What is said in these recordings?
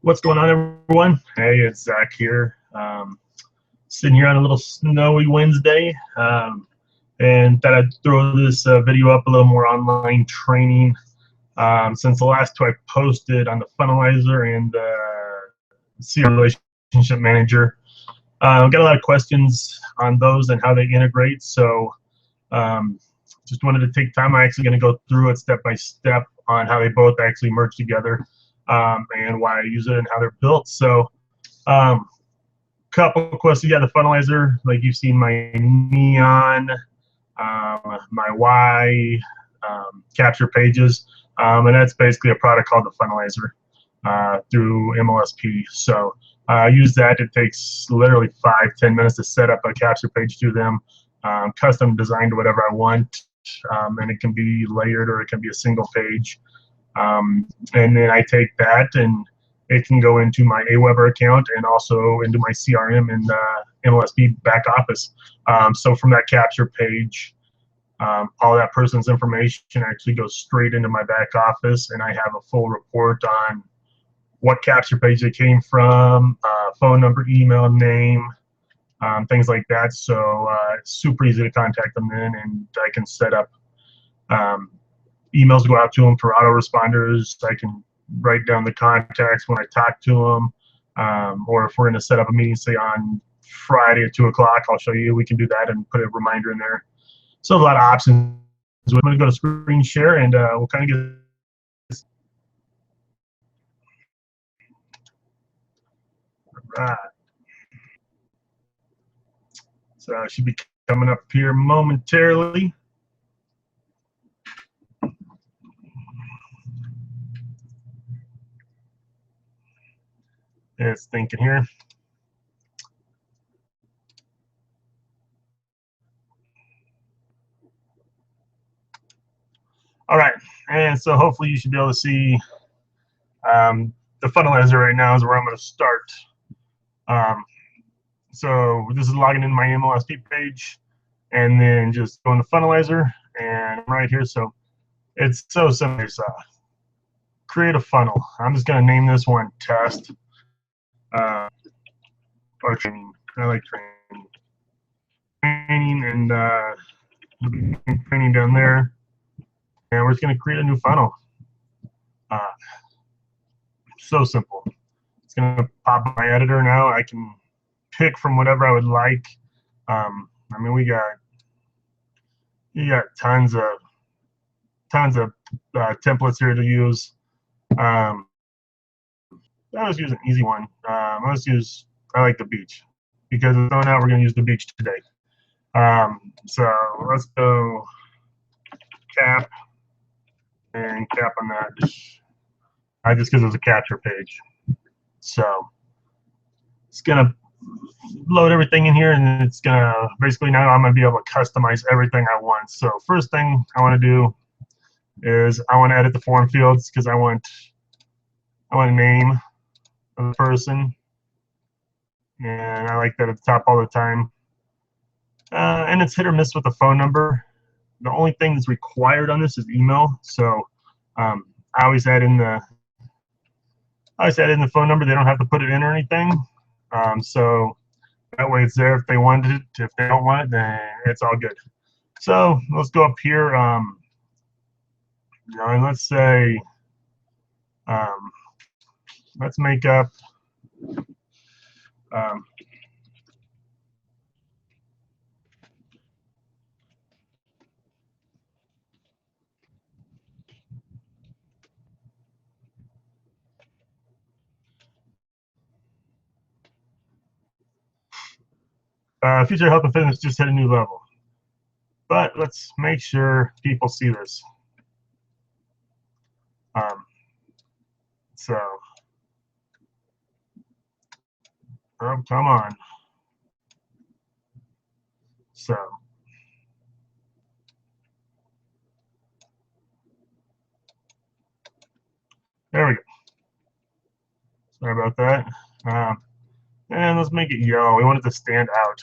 What's going on, everyone? Hey, it's Zach here. Sitting here on a little snowy Wednesday, and thought I'd throw this video up, a little more online training. Since the last two I posted on the Funnelizer and CRM Relationship Manager, got a lot of questions on those and how they integrate. So just wanted to take time. I'm actually going to go through it step by step on how they both actually merge together. And why I use it and how they're built. So, couple of questions. Yeah, the Funnelizer, like you've seen my neon, my Y, capture pages, and that's basically a product called the Funnelizer through MLSP. So I use that. It takes literally 5-10 minutes to set up a capture page through them, custom designed whatever I want, and it can be layered or it can be a single page. And then I take that and it can go into my Aweber account and also into my CRM and MLSP back office. So from that capture page, all that person's information actually goes straight into my back office, and I have a full report on what capture page they came from, phone number, email, name, things like that. So it's super easy to contact them in, and I can set up emails go out to them for autoresponders. I can write down the contacts when I talk to them, or if we're going to set up a meeting, say on Friday at 2 o'clock, I'll show you. We can do that and put a reminder in there. So a lot of options. I'm going to go to screen share, and we'll kind of get this. All right. So it should be coming up here momentarily. It's thinking here. All right, and so hopefully you should be able to see the Funnelizer right now is where I'm going to start. So this is logging in my MLSP page, and then just go in the Funnelizer and right here. So it's so simple. It's, create a funnel. I'm just going to name this one test. Or training. I like training. And training down there. And we're just going to create a new funnel. So simple. It's going to pop up my editor now. I can pick from whatever I would like. I mean, you got tons of templates here to use. I always use an easy one. I like the beach, because we're going to use the beach today. So let's go cap and cap on that. Just because it was a capture page. So it's gonna load everything in here, and it's gonna basically, now I'm gonna be able to customize everything I want. So first thing I want to do is I want to edit the form fields, because I want a name of the person, and I like that at the top all the time. And it's hit or miss with the phone number. The only thing that's required on this is email. So I always add in the phone number. They don't have to put it in or anything. So that way it's there if they wanted it. If they don't want it, then it's all good. So let's go up here. And let's say, let's make up future health and fitness just hit a new level. But let's make sure people see this. So, oh, come on. So, there we go. Sorry about that. And let's make it yellow. We want it to stand out.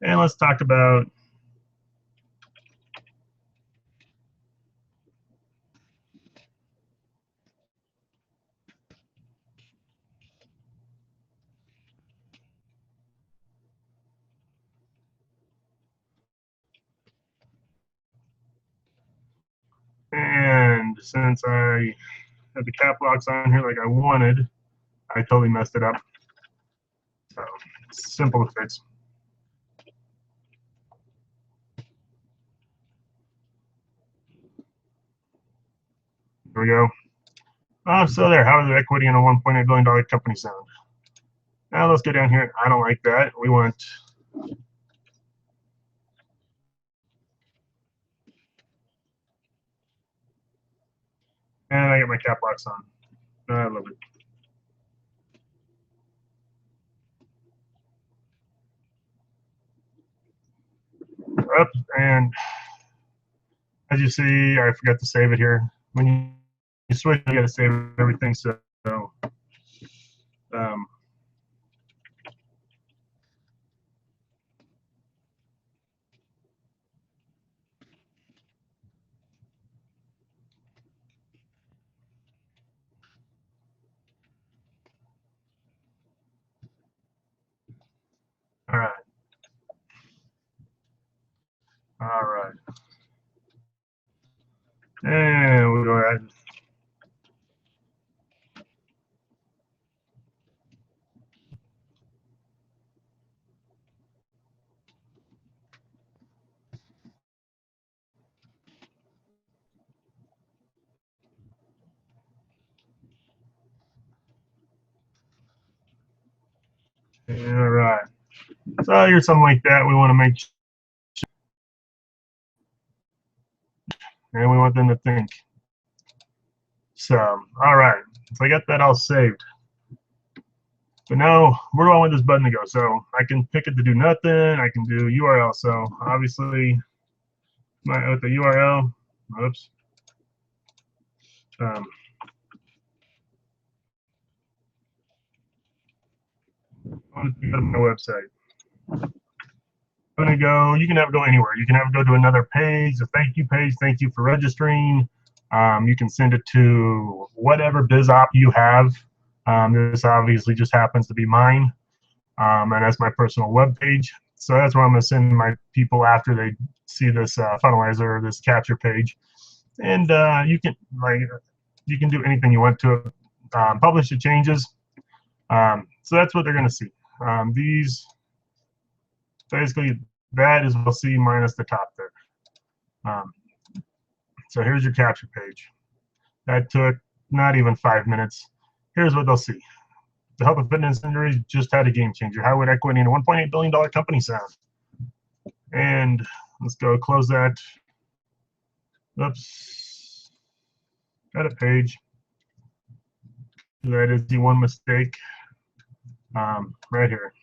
And let's talk about And since I had the cap locks on here like I wanted, I totally messed it up. So simple to fix. There we go. So there, how is equity in a $1.8 billion company sound? Now let's go down here. I don't like that. We want and I get my cap locks on. I love it. Up and as you see, I forgot to save it here. When you switch, you got to save everything. So um, all right, all right, and we'll go ahead. All right. So here's something like that. We want to make sure, and we want them to think. So, all right. So I got that all saved. But now, where do I want this button to go? So I can pick it to do nothing. I can do URL. So obviously, with the URL, oops. I want to go to my website. I'm going to go, you can have it go anywhere. You can have it go to another page, a thank you page, thank you for registering. You can send it to whatever biz op you have. This obviously just happens to be mine. And that's my personal web page. So that's where I'm going to send my people after they see this funnelizer or this capture page. And you can do anything you want to it. Publish the changes. So that's what they're going to see. These basically that is we'll see minus the top there. So here's your capture page. That took not even 5 minutes. Here's what they'll see. The health and fitness industry just had a game changer. How would equity in a $1.8 billion company sound? And let's go close that. Oops. Edit page. That is the one mistake right here.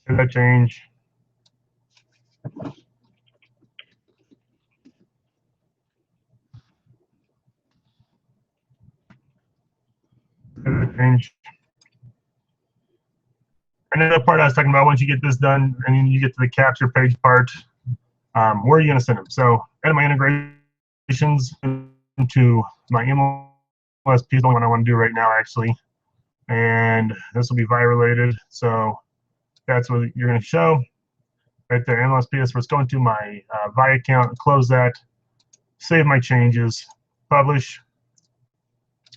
Did that change? Did that change? Another part I was talking about, once you get this done and then you get to the capture page part, where are you going to send them? So, out my integrations into my MLSP is the only one I want to do right now, actually. And this will be vi-related. So, that's what you're going to show right there. MLSP is where it's going to my Vi account, close that, save my changes, publish.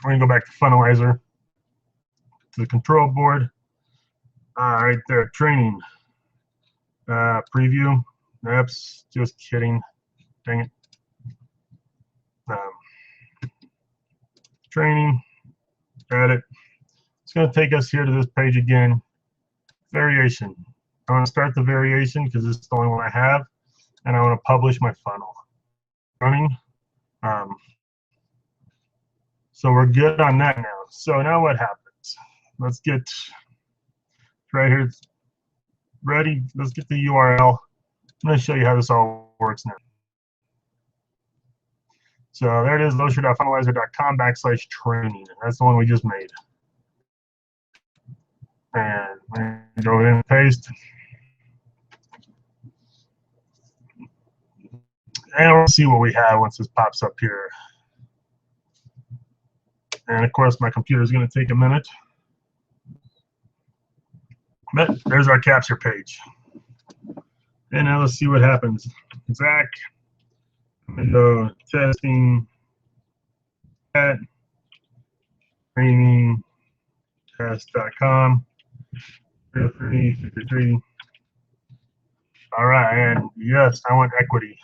We're going to go back to Funnelizer, to the control board. Right there, training, preview. Oops, just kidding. Dang it. Training, edit. It's going to take us here to this page again. Variation. I want to start the variation because this is the only one I have, and I want to publish my funnel. Running. So we're good on that now. So now what happens? Let's get right here. It's ready. Let's get the URL. I'm going to show you how this all works now. So there it is, losher.funnelizer.com/training. That's the one we just made. And go ahead and paste. And we'll see what we have once this pops up here. And of course, my computer is going to take a minute. But there's our capture page. And now let's see what happens. Zach, I'm going to go testing at trainingtest.com. 53. All right, and yes, I want equity.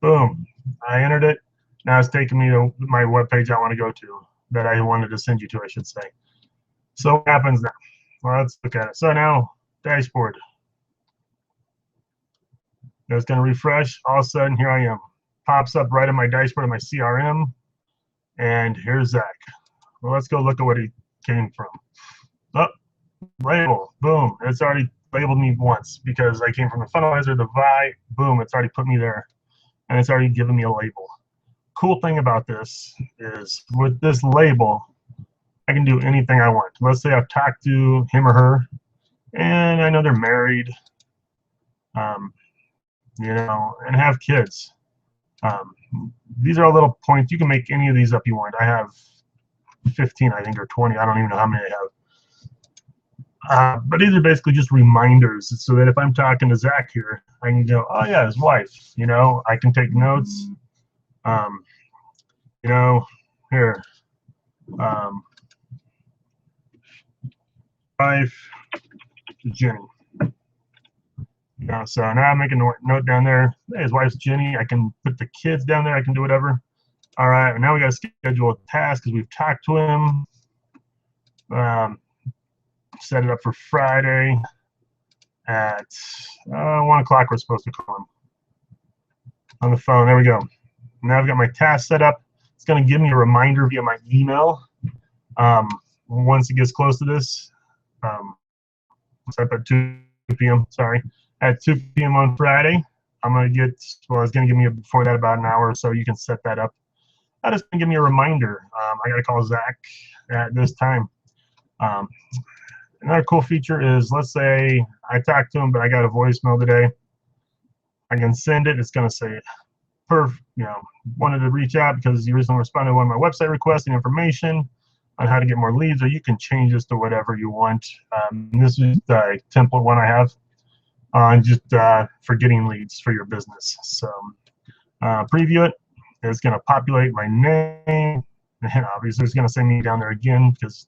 Boom, I entered it. Now it's taking me to my web page I want to go to, that I wanted to send you to, I should say. So what happens now? Well, let's look at it. So now, dashboard. It's going to refresh. All of a sudden, here I am. Pops up right in my dashboard in my CRM. And here's Zach. Well, let's go look at what he came from. Oh, label. Boom. It's already labeled me once because I came from the Funnelizer, the VI. Boom. It's already put me there. And it's already given me a label. Cool thing about this is with this label, I can do anything I want. Let's say I've talked to him or her, and I know they're married, you know, and have kids. These are all little points. You can make any of these up you want. I have 15, I think, or 20. I don't even know how many I have. But these are basically just reminders so that if I'm talking to Zach here, I can go, oh yeah, his wife, you know, I can take notes. You know, here, wife, Jenny. You know, so now I'm making a note down there. Hey, his wife's Jenny. I can put the kids down there. I can do whatever. All right, now we got to schedule a task because we've talked to him. Set it up for Friday at 1 o'clock. We're supposed to call him on the phone. There we go. Now I've got my task set up. It's going to give me a reminder via my email. Once it gets close to this, set up at 2 p.m. Sorry, at 2 p.m. on Friday. I'm going to get, well, it's going to give me before that about an hour or so. You can set that up. That is going to give me a reminder. I got to call Zach at this time. Another cool feature is, let's say I talked to him, but I got a voicemail today. I can send it. It's going to say, you know, wanted to reach out because you recently responded to one of my website requests and information on how to get more leads, or you can change this to whatever you want. This is the template one I have on just for getting leads for your business. So preview it. It's going to populate my name, and obviously it's going to send me down there again because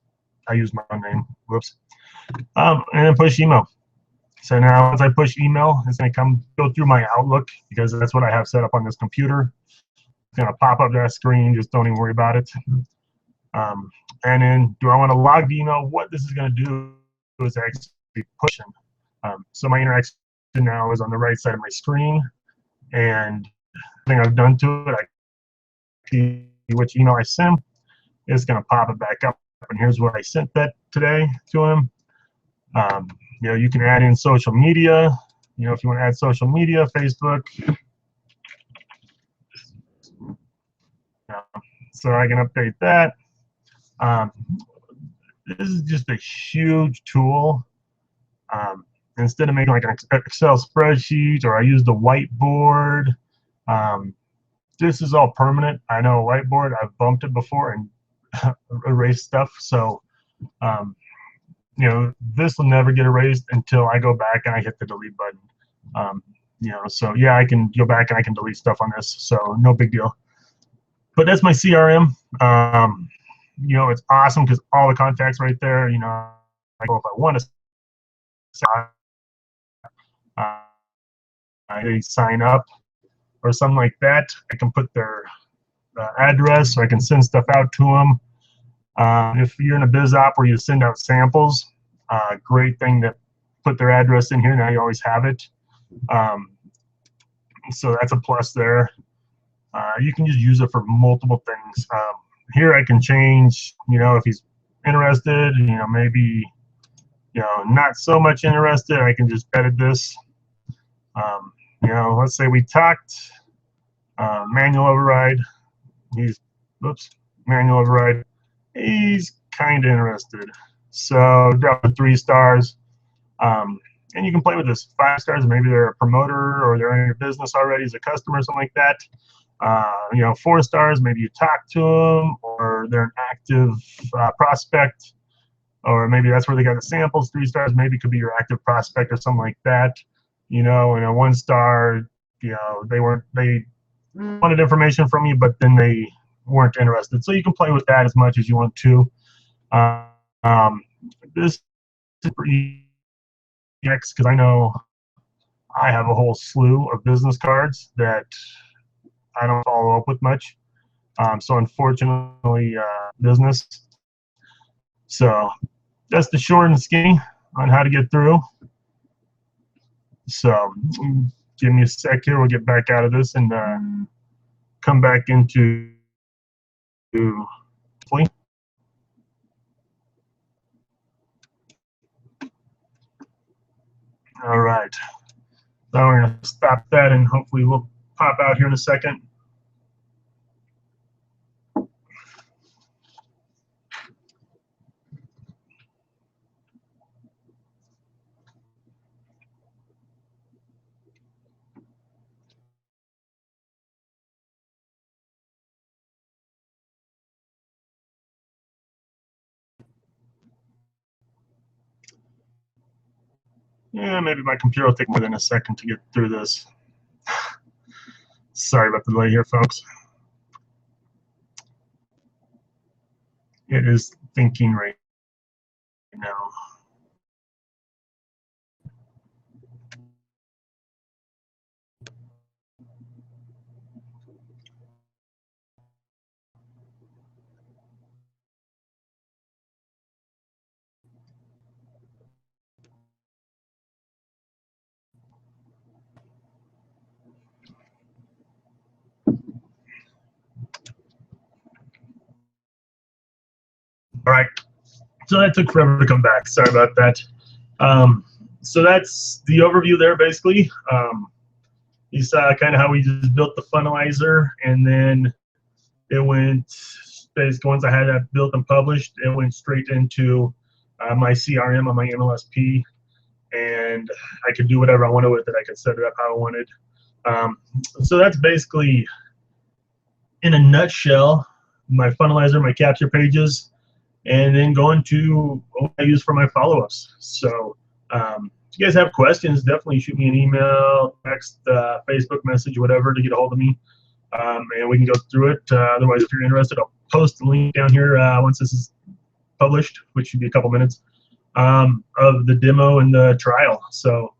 I use my own name. Whoops. And then push email. So now once I push email, it's going to go through my Outlook because that's what I have set up on this computer. It's going to pop up that screen. Just don't even worry about it. And then do I want to log the email? What this is going to do is actually pushing. So my interaction now is on the right side of my screen. And everything I've done to it, I see which email I sent. It's going to pop it back up. And here's what I sent that today to him. You know, you can add in social media. You know, if you want to add social media, Facebook. So I can update that. This is just a huge tool. Instead of making like an Excel spreadsheet or I use the whiteboard, this is all permanent. I know a whiteboard, I've bumped it before and erased stuff. So, you know, this will never get erased until I go back and I hit the delete button. You know, so yeah, I can go back and I can delete stuff on this. So no big deal. But that's my CRM. You know, it's awesome because all the contacts right there. You know, I go if I want to sign up or something like that. I can put their address, so I can send stuff out to them. If you're in a biz op where you send out samples, great thing to put their address in here. Now you always have it. So that's a plus there. You can just use it for multiple things. Here I can change, you know, if he's interested, you know, maybe, you know, not so much interested, I can just edit this. You know, let's say we talked, manual override. Manual override. He's kind of interested. So down to 3 stars. And you can play with this 5 stars. Maybe they're a promoter or they're in your business already as a customer or something like that. You know, 4 stars, maybe you talk to them, or they're an active prospect, or maybe that's where they got the samples. 3 stars maybe could be your active prospect or something like that. You know, and a 1 star, you know, they wanted information from you, but then they weren't interested. So you can play with that as much as you want to. Um, this is pretty because I know I have a whole slew of business cards that I don't follow up with much. So unfortunately, business. So that's the short and skinny on how to get through. So give me a sec here. We'll get back out of this and come back into play. All right. So we're going to stop that and hopefully we'll pop out here in a second. Yeah, maybe my computer will take more than a second to get through this. Sorry about the delay here, folks. It is thinking right now. All right. So that took forever to come back. Sorry about that. So that's the overview there, basically. You saw kind of how we just built the funnelizer, and then it went, basically once I had that built and published, it went straight into my CRM on my MLSP, and I could do whatever I wanted with it. I could set it up how I wanted. So that's basically, in a nutshell, my funnelizer, my capture pages, and then going to what I use for my follow-ups. So if you guys have questions, definitely shoot me an email, text, Facebook message, whatever, to get a hold of me, and we can go through it. Otherwise, if you're interested, I'll post the link down here once this is published, which should be a couple minutes, of the demo and the trial. So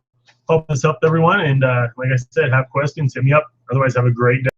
hope this helped everyone, and like I said, have questions, hit me up. Otherwise, have a great day.